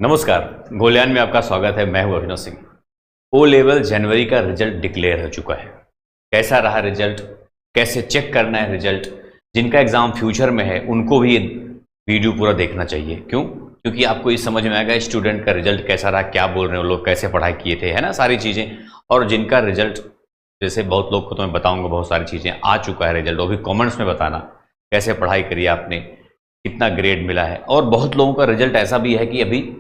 नमस्कार, गोल्यान में आपका स्वागत है। मैं हूं अभिनव सिंह। ओ लेवल जनवरी का रिजल्ट डिक्लेयर हो चुका है। कैसा रहा रिजल्ट, कैसे चेक करना है रिजल्ट, जिनका एग्जाम फ्यूचर में है उनको भी ये वीडियो पूरा देखना चाहिए। क्यों? क्योंकि आपको ये समझ में आएगा स्टूडेंट का रिजल्ट कैसा रहा, क्या बोल रहे हो लोग, कैसे पढ़ाई किए थे, है ना, सारी चीज़ें। और जिनका रिजल्ट, जैसे बहुत लोग को तो मैं बताऊंगा, बहुत सारी चीज़ें आ चुका है रिजल्ट, वो भी कमेंट्स में बताना कैसे पढ़ाई करी आपने, कितना ग्रेड मिला है। और बहुत लोगों का रिजल्ट ऐसा भी है कि अभी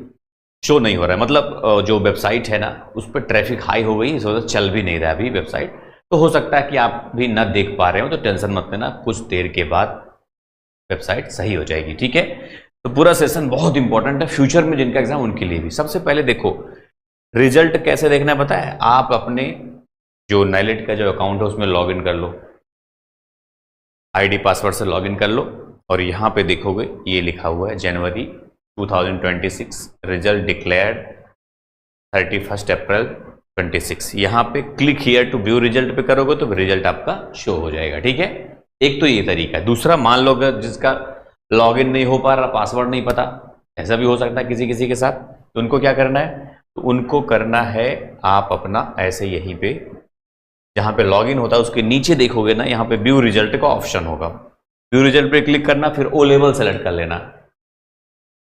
शो नहीं हो रहा है, मतलब जो वेबसाइट है ना उस पर ट्रैफिक हाई हो गई, इस वजह से चल भी नहीं रहा है अभी वेबसाइट। तो हो सकता है कि आप भी ना देख पा रहे हो, तो टेंशन मत लेना, कुछ देर के बाद वेबसाइट सही हो जाएगी। ठीक है, तो पूरा सेशन बहुत इंपॉर्टेंट है फ्यूचर में जिनका एग्जाम उनके लिए भी। सबसे पहले देखो रिजल्ट कैसे देखना है पता है? आप अपने जो नाइलेट का जो अकाउंट है उसमें लॉग इन कर लो, आईडी पासवर्ड से लॉग इन कर लो, और यहाँ पे देखोगे ये लिखा हुआ है जनवरी 2026 रिजल्ट डिक्लेयर्ड 31 अप्रैल 26। यहाँ पे click here to view result पे करोगे तो रिजल्ट आपका शो हो जाएगा। ठीक है, एक तो ये तरीका है। दूसरा, मान लो अगर जिसका लॉगिन नहीं हो पा रहा, पासवर्ड नहीं पता, ऐसा भी हो सकता है किसी किसी के साथ, तो उनको क्या करना है? तो उनको करना है आप अपना ऐसे यहीं पे जहाँ पे लॉगिन होता है उसके नीचे देखोगे ना, यहाँ पे व्यू रिजल्ट का ऑप्शन होगा। व्यू रिजल्ट पे क्लिक करना, फिर ओ लेवल सेलेक्ट कर लेना।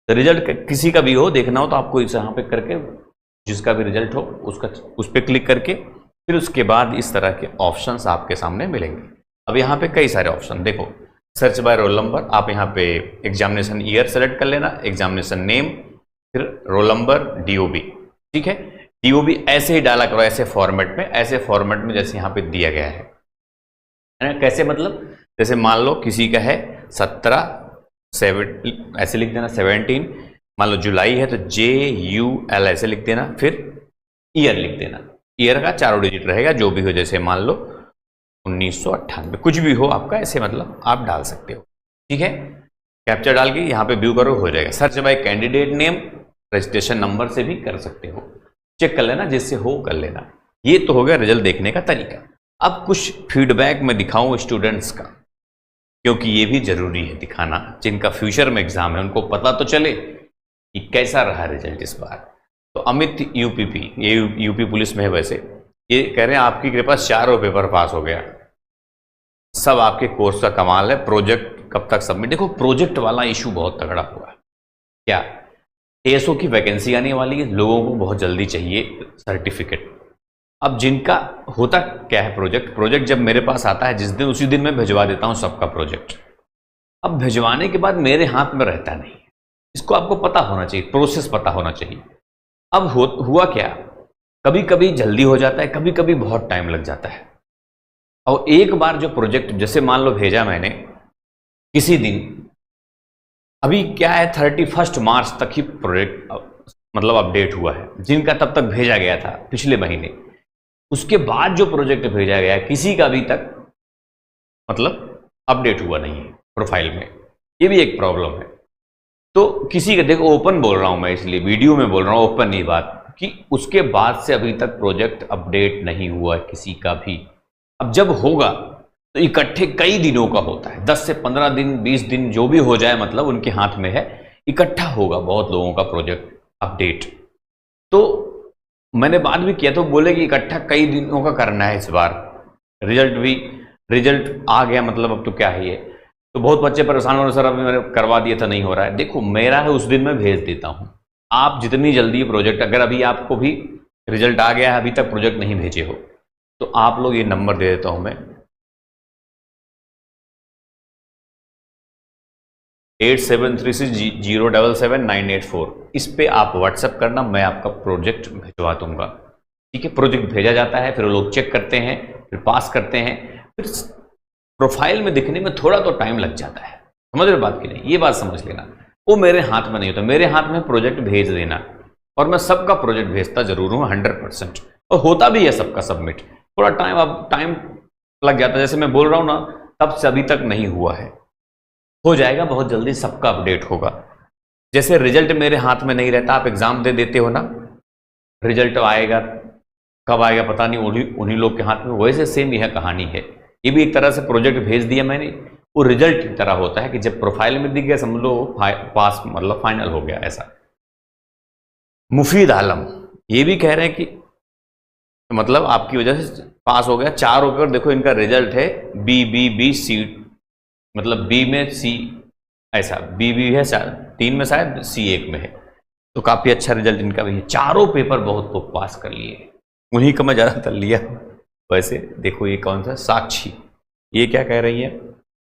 तो रिजल्ट किसी का भी हो, देखना हो तो आपको इस यहाँ पे करके जिसका भी रिजल्ट हो उसका उस पर क्लिक करके फिर उसके बाद इस तरह के ऑप्शंस आपके सामने मिलेंगे। अब यहाँ पे कई सारे ऑप्शन देखो, सर्च बाय रोल नंबर, आप यहाँ पे एग्जामिनेशन ईयर सेलेक्ट कर लेना, एग्जामिनेशन नेम, फिर रोल नंबर, डीओबी। ठीक है, डीओबी ऐसे ही डाला करो, ऐसे फॉर्मेट में जैसे यहाँ पे दिया गया है ना। कैसे मतलब? जैसे मान लो किसी का है 17 ऐसे लिख देना, 17 मान लो जुलाई है तो JUL ऐसे लिख देना, फिर ईयर लिख देना। ईयर का 4 डिजिट रहेगा, जो भी हो, जैसे मान लो 1998, कुछ भी हो आपका, ऐसे मतलब आप डाल सकते हो। ठीक है, कैप्चर डाल के यहाँ पे व्यू करो, हो जाएगा। Search by candidate name, registration number से भी कर सकते हो, चेक कर लेना, जिससे हो कर लेना। ये तो हो गया रिजल्ट देखने का तरीका। अब कुछ फीडबैक मैं दिखाऊं स्टूडेंट्स का, क्योंकि ये भी जरूरी है दिखाना, जिनका फ्यूचर में एग्जाम है उनको पता तो चले कि कैसा रहा रिजल्ट इस बार। तो अमित UPP, ये यूपी पुलिस में है वैसे, ये कह रहे हैं आपकी कृपा 4 पेपर पास हो गया, सब आपके कोर्स का कमाल है, प्रोजेक्ट कब तक सबमिट। देखो प्रोजेक्ट वाला इशू बहुत तगड़ा हुआ है। क्या ASO की वैकेंसी आने वाली है, लोगों को बहुत जल्दी चाहिए सर्टिफिकेट। अब जिनका होता क्या है, प्रोजेक्ट जब मेरे पास आता है जिस दिन, उसी दिन मैं भिजवा देता हूं सबका प्रोजेक्ट। अब भिजवाने के बाद मेरे हाथ में रहता नहीं, इसको आपको पता होना चाहिए, प्रोसेस पता होना चाहिए। अब हुआ क्या, कभी कभी जल्दी हो जाता है, कभी कभी बहुत टाइम लग जाता है। और एक बार जो प्रोजेक्ट जैसे मान लो भेजा मैंने किसी दिन, अभी क्या है 31 मार्च तक ही प्रोजेक्ट मतलब अपडेट हुआ है, जिनका तब तक भेजा गया था पिछले महीने। उसके बाद जो प्रोजेक्ट भेजा गया किसी का अभी तक मतलब अपडेट हुआ नहीं है प्रोफाइल में, ये भी एक प्रॉब्लम है। तो किसी का, देखो ओपन बोल रहा हूं मैं, इसलिए वीडियो में बोल रहा हूं ओपन नहीं बात, कि उसके बाद से अभी तक प्रोजेक्ट अपडेट नहीं हुआ है किसी का भी। अब जब होगा तो इकट्ठे कई दिनों का होता है, 10 से 15 दिन 20 दिन जो भी हो जाए, मतलब उनके हाथ में है, इकट्ठा होगा बहुत लोगों का प्रोजेक्ट अपडेट। तो मैंने बात भी किया तो बोले कि इकट्ठा कई दिनों का करना है इस बार। रिजल्ट आ गया, मतलब अब तो क्या है ये। तो बहुत बच्चे परेशान हो रहे, सर अभी मैंने करवा दिया था नहीं हो रहा है। देखो मेरा है, उस दिन मैं भेज देता हूं। आप जितनी जल्दी प्रोजेक्ट, अगर अभी आपको भी रिजल्ट आ गया है, अभी तक प्रोजेक्ट नहीं भेजे हो, तो आप लोग ये नंबर दे देता हूं मैं, 8736077984। इस पे आप व्हाट्सएप करना, मैं आपका प्रोजेक्ट भिजवा दूंगा। ठीक है, प्रोजेक्ट भेजा जाता है, फिर लोग चेक करते हैं, फिर पास करते हैं, फिर प्रोफाइल में दिखने में थोड़ा तो टाइम लग जाता है। समझ रहे बात की नहीं? ये बात समझ लेना, वो मेरे हाथ में नहीं होता। मेरे हाथ में प्रोजेक्ट भेज देना, और मैं सबका प्रोजेक्ट भेजता जरूर हूँ 100%, और होता भी है सबका सबमिट। थोड़ा टाइम लग जाता है, जैसे मैं बोल रहा हूँ ना, तब से अभी तक नहीं हुआ है, हो जाएगा बहुत जल्दी, सबका अपडेट होगा। जैसे रिजल्ट मेरे हाथ में नहीं रहता, आप एग्जाम दे देते हो ना, रिजल्ट आएगा कब आएगा पता नहीं, उन्हीं लोग के हाथ में, वैसे सेम यह कहानी है। ये भी एक तरह से प्रोजेक्ट भेज दिया मैंने, वो रिजल्ट की तरह होता है कि जब प्रोफाइल में दिख गया समझ लो पास, मतलब फाइनल हो गया ऐसा। मुफीद आलम ये भी कह रहे हैं कि मतलब आपकी वजह से पास हो गया। 4 पेपर देखो, इनका रिजल्ट है बी, मतलब बी में सी, ऐसा बी है, 3 में शायद C1 में है, तो काफी अच्छा रिजल्ट इनका भी है। 4 पेपर बहुत लोग पास कर लिए, उन्हीं का मैं ज्यादातर लिया। वैसे देखो ये कौन सा, साक्षी, ये क्या कह रही है,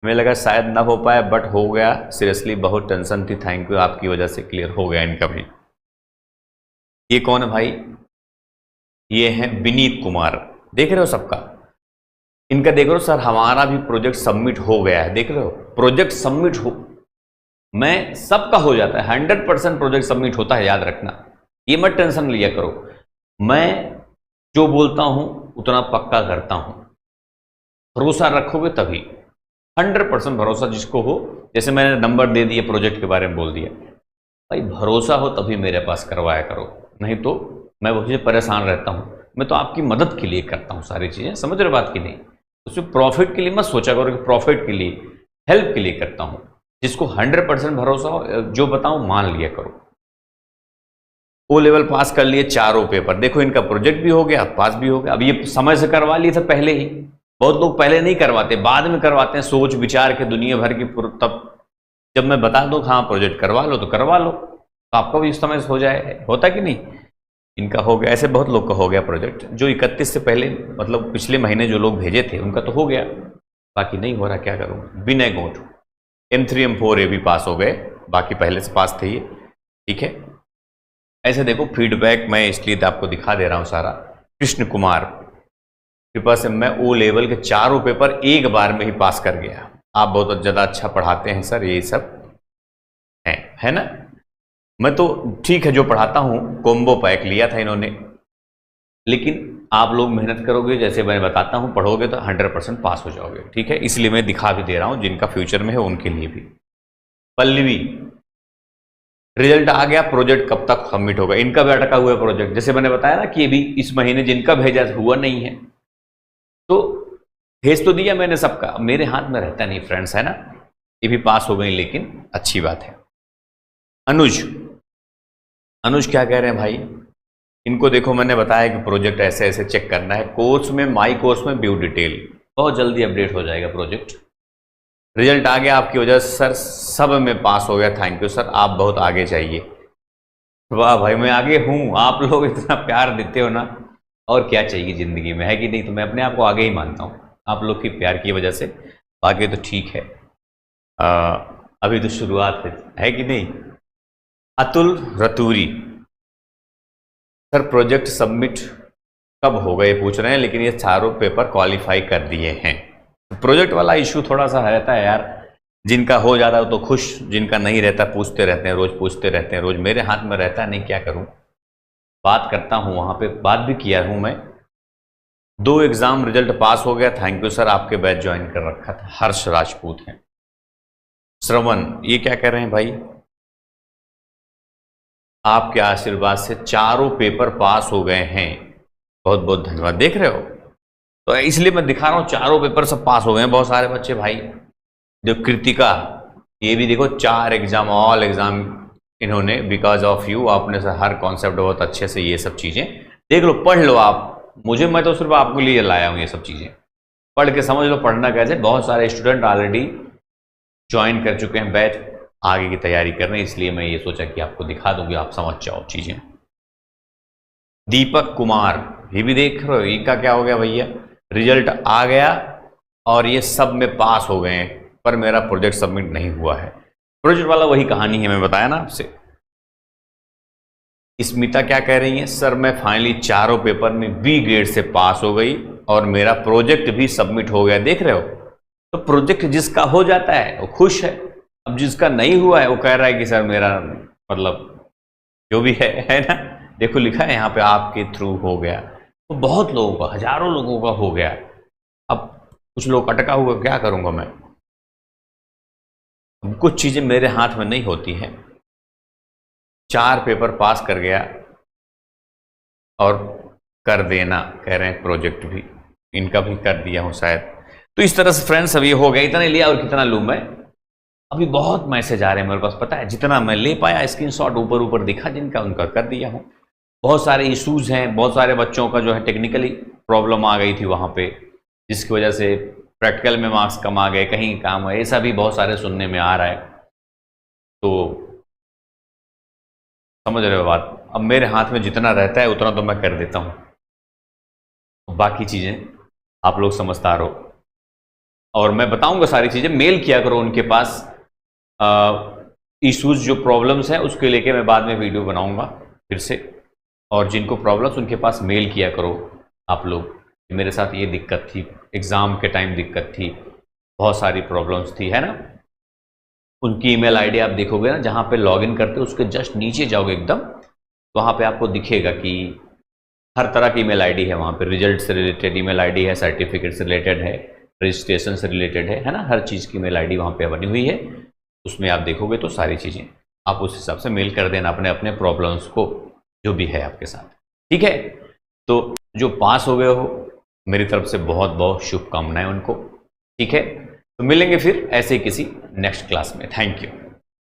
हमें लगा शायद ना हो पाए बट हो गया, सीरियसली बहुत टेंशन थी, थैंक यू, आपकी वजह से क्लियर हो गया इनका भी। ये कौन है भाई, ये है विनीत कुमार, देख रहे हो सबका, इनका देख रहे हो सर हमारा भी प्रोजेक्ट सबमिट हो गया है, देख रहे हो प्रोजेक्ट सबमिट हो, मैं सबका हो जाता है, 100% प्रोजेक्ट सबमिट होता है, याद रखना, ये मत टेंशन लिया करो, मैं जो बोलता हूं उतना पक्का करता हूं, भरोसा रखोगे तभी, 100% भरोसा जिसको हो, जैसे मैंने नंबर दे दिया प्रोजेक्ट के बारे में बोल दिया, भाई भरोसा हो तभी मेरे पास करवाया करो, नहीं तो मैं वही परेशान रहता हूं। मैं तो आपकी मदद के लिए करता हूं सारी चीजें, समझ रहे बात की नहीं, उसमें प्रॉफिट के लिए मत सोचा करो कि प्रॉफिट के लिए, हेल्प के लिए करता हूं, जिसको 100% भरोसा हो, जो बताऊं मान लिया करो। O लेवल पास कर लिए 4 पेपर, देखो इनका प्रोजेक्ट भी हो गया, पास भी हो गया। अब ये समय से करवा लिए थे पहले ही, बहुत लोग पहले नहीं करवाते, बाद में करवाते हैं, सोच विचार के दुनिया भर की, तब जब मैं बता दूं हाँ प्रोजेक्ट करवा लो तो करवा लो, तो आपका भी इस समय से हो जाए, होता कि नहीं। इनका हो गया, ऐसे बहुत लोग का हो गया प्रोजेक्ट, जो 31 से पहले मतलब पिछले महीने जो लोग भेजे थे उनका तो हो गया, बाकी नहीं हो रहा, क्या करूं। विनय गोठ M3 M4 ये भी पास हो गए, बाकी पहले से पास थे ये, ठीक है। ऐसे देखो फीडबैक मैं इसलिए आपको दिखा दे रहा हूं सारा। कृष्ण कुमार कृपा से मैं O लेवल के 4 पेपर एक बार में ही पास कर गया, आप बहुत ज़्यादा अच्छा पढ़ाते हैं सर, ये सब है ना। मैं तो ठीक है जो पढ़ाता हूं, कॉम्बो पैक लिया था इन्होंने, लेकिन आप लोग मेहनत करोगे, जैसे मैं बताता हूं, पढ़ोगे तो 100% पास हो जाओगे, ठीक है। इसलिए मैं दिखा भी दे रहा हूं, जिनका फ्यूचर में है उनके लिए भी। पल्लवी रिजल्ट आ गया, प्रोजेक्ट कब तक सबमिट होगा, इनका भी अटका हुआ प्रोजेक्ट, जैसे मैंने बताया ना कि ये भी इस महीने जिनका भेजा हुआ नहीं है, तो भेज तो दिया मैंने सबका, मेरे हाथ में रहता नहीं फ्रेंड्स, है ना। ये भी पास हो गई, लेकिन अच्छी बात है। अनुज क्या कह रहे हैं भाई, इनको देखो मैंने बताया कि प्रोजेक्ट ऐसे ऐसे चेक करना है, कोर्स में माई कोर्स में व्यू डिटेल, बहुत जल्दी अपडेट हो जाएगा प्रोजेक्ट। रिजल्ट आ गया आपकी वजह से सर, सब में पास हो गया, थैंक यू सर, आप बहुत आगे जाइए। वाह भाई मैं आगे हूं, आप लोग इतना प्यार देते हो ना, और क्या चाहिए जिंदगी में, है कि नहीं। तो मैं अपने आप को आगे ही मानता हूं आप लोग की प्यार की वजह से, आगे तो ठीक है, अभी तो शुरुआत है कि नहीं। अतुल रतूरी सर प्रोजेक्ट सबमिट कब होगा ये पूछ रहे हैं, लेकिन ये 4 पेपर क्वालिफाई कर दिए हैं। प्रोजेक्ट वाला इशू थोड़ा सा रहता है यार, जिनका हो जाता है तो खुश, जिनका नहीं रहता पूछते रहते हैं, रोज पूछते रहते हैं, रोज मेरे हाथ में रहता है नहीं, क्या करूं, बात करता हूं, वहां पे बात भी किया हूं मैं। 2 एग्जाम रिजल्ट पास हो गया, थैंक यू सर, आपके बैच ज्वाइन कर रखा था। हर्ष राजपूत हैं। श्रवण ये क्या कह रहे हैं भाई, आपके आशीर्वाद से 4 पेपर पास हो गए हैं, बहुत बहुत धन्यवाद। देख रहे हो, तो इसलिए मैं दिखा रहा हूं, 4 पेपर सब पास हो गए हैं, बहुत सारे बच्चे भाई। जो कृतिका, ये भी देखो 4 एग्जाम, ऑल एग्जाम इन्होंने, बिकॉज ऑफ यू, आपने से हर कॉन्सेप्ट बहुत अच्छे से, ये सब चीजें देख लो, पढ़ लो आप, मुझे, मैं तो सिर्फ आपके लिए लाया हूं, ये सब चीजें पढ़ के समझ लो पढ़ना कैसे। बहुत सारे स्टूडेंट ऑलरेडी ज्वाइन कर चुके हैं बैच, आगे की तैयारी कर रहे हैं, इसलिए मैं ये सोचा कि आपको दिखा दूं कि आप समझ जाओ चीजें। दीपक कुमार ये भी देख रहे हो, इनका क्या हो गया भैया, रिजल्ट आ गया और ये सब में पास हो गए हैं, पर मेरा प्रोजेक्ट सबमिट नहीं हुआ है। प्रोजेक्ट वाला वही कहानी है, मैं बताया ना आपसे। स्मिता क्या कह रही है, सर मैं फाइनली 4 पेपर में बी ग्रेड से पास हो गई और मेरा प्रोजेक्ट भी सबमिट हो गया। देख रहे हो, तो प्रोजेक्ट जिसका हो जाता है वो खुश है, अब जिसका नहीं हुआ है वो कह रहा है कि सर मेरा मतलब जो भी है ना। देखो लिखा है यहाँ पे आपके थ्रू हो गया, तो बहुत लोगों का, हजारों लोगों का हो गया। अब कुछ लोग अटका हुआ, क्या करूंगा मैं, अब कुछ चीजें मेरे हाथ में नहीं होती हैं। 4 पेपर पास कर गया और कर देना कह रहे हैं, प्रोजेक्ट भी इनका भी कर दिया हूं शायद। तो इस तरह से फ्रेंड्स अब ये हो गया, इतना लिया और कितना लूं मैं, अभी बहुत मैसेज आ रहे हैं मेरे पास, पता है, जितना मैं ले पाया स्क्रीनशॉट ऊपर ऊपर दिखा, जिनका उनका कर दिया हूँ। बहुत सारे इश्यूज हैं, बहुत सारे बच्चों का जो है टेक्निकली प्रॉब्लम आ गई थी वहाँ पे, जिसकी वजह से प्रैक्टिकल में मार्क्स कम आ गए, कहीं काम है, ऐसा भी बहुत सारे सुनने में आ रहा है। तो समझ रहे हो बात। अब मेरे हाथ में जितना रहता है उतना तो मैं कर देता हूँ, बाकी चीज़ें आप लोग समझदार हो, और मैं बताऊंगा सारी चीज़ें। मेल किया करो उनके पास, इश्यूज जो प्रॉब्लम्स हैं उसके लेके मैं बाद में वीडियो बनाऊंगा फिर से, और जिनको प्रॉब्लम्स उनके पास मेल किया करो आप लोग, मेरे साथ ये दिक्कत थी, एग्ज़ाम के टाइम दिक्कत थी, बहुत सारी प्रॉब्लम्स थी, है ना। उनकी ईमेल आईडी आप देखोगे ना, जहाँ पे लॉगिन करते हो उसके जस्ट नीचे जाओगे एकदम, वहाँ पे आपको दिखेगा कि हर तरह की ईमेल आईडी है वहाँ पे, रिजल्ट से रिलेटेड ईमेल आईडी है, सर्टिफिकेट से रिलेटेड है, रजिस्ट्रेशन से रिलेटेड है ना, हर चीज़ की ईमेल आईडी वहाँ पे बनी हुई है। उसमें आप देखोगे तो सारी चीज़ें आप उस हिसाब से मेल कर देना अपने अपने प्रॉब्लम्स को, जो भी है आपके साथ, ठीक है। तो जो पास हो गए हो, मेरी तरफ से बहुत बहुत शुभकामनाएं उनको, ठीक है। तो मिलेंगे फिर ऐसे किसी नेक्स्ट क्लास में। Thank you.